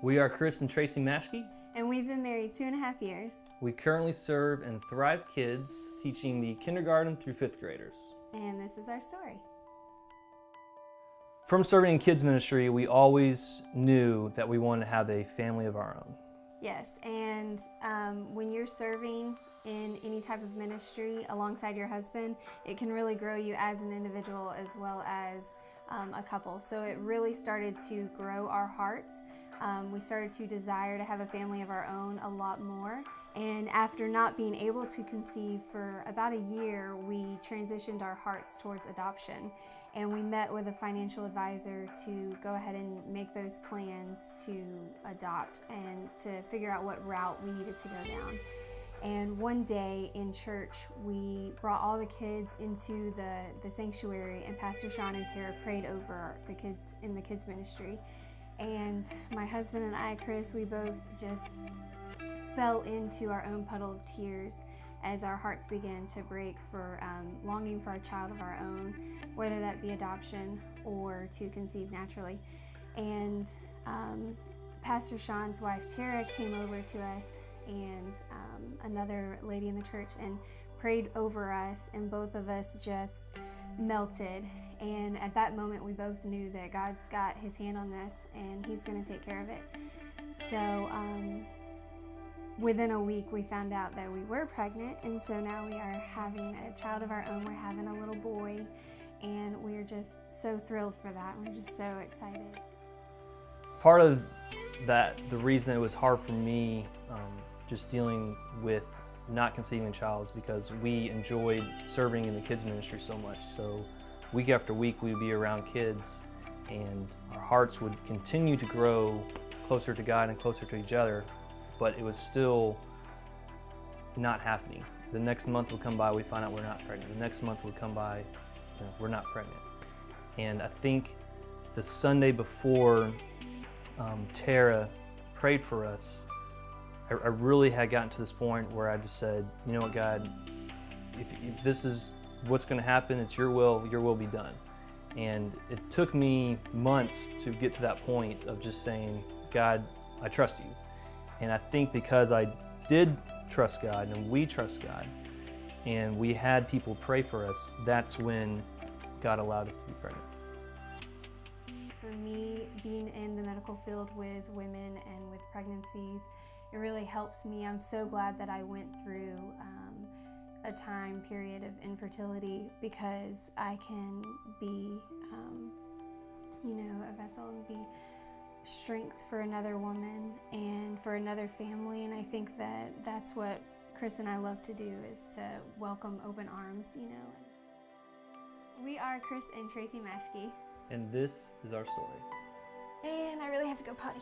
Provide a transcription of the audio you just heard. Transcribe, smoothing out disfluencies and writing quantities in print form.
We are Chris and Tracy Maschke. And we've been married 2.5 years. We currently serve in Thrive Kids, teaching the kindergarten through 5th graders. And this is our story. From serving in kids ministry, we always knew that we wanted to have a family of our own. Yes, and when you're serving in any type of ministry alongside your husband, it can really grow you as an individual as well as a couple. So it really started to grow our hearts. We started to desire to have a family of our own a lot more. And after not being able to conceive for about a year, we transitioned our hearts towards adoption. And we met with a financial advisor to go ahead and make those plans to adopt and to figure out what route we needed to go down. And one day in church, we brought all the kids into the sanctuary, and Pastor Sean and Tara prayed over the kids in the kids ministry. And my husband and I, Chris, we both just fell into our own puddle of tears as our hearts began to break for longing for a child of our own, whether that be adoption or to conceive naturally. And Pastor Sean's wife, Tara, came over to us and another lady in the church and prayed over us, and both of us just melted. And at that moment, we both knew that God's got his hand on this and he's going to take care of it. So within a week, we found out that we were pregnant, and so now we are having a child of our own. We're having a little boy, and we're just so thrilled for that. We're just so excited. Part of that, the reason it was hard for me just dealing with not conceiving a child is because we enjoyed serving in the kids ministry so much. So week after week we would be around kids, and our hearts would continue to grow closer to God and closer to each other, but it was still not happening. The next month would come by, we find out we're not pregnant. The next month would come by, we're not pregnant. And I think the Sunday before Tara prayed for us, I really had gotten to this point where I just said, you know what, God, if this is what's going to happen, it's your will be done. And it took me months to get to that point of just saying, God, I trust you. And I think because I did trust God and we trust God and we had people pray for us, that's when God allowed us to be pregnant. For me, being in the medical field with women and with pregnancies, it really helps me. I'm so glad that I went through a time period of infertility, because I can be, a vessel and be strength for another woman and for another family. And I think that that's what Chris and I love to do, is to welcome open arms, We are Chris and Tracy Maschke. And this is our story. And I really have to go potty.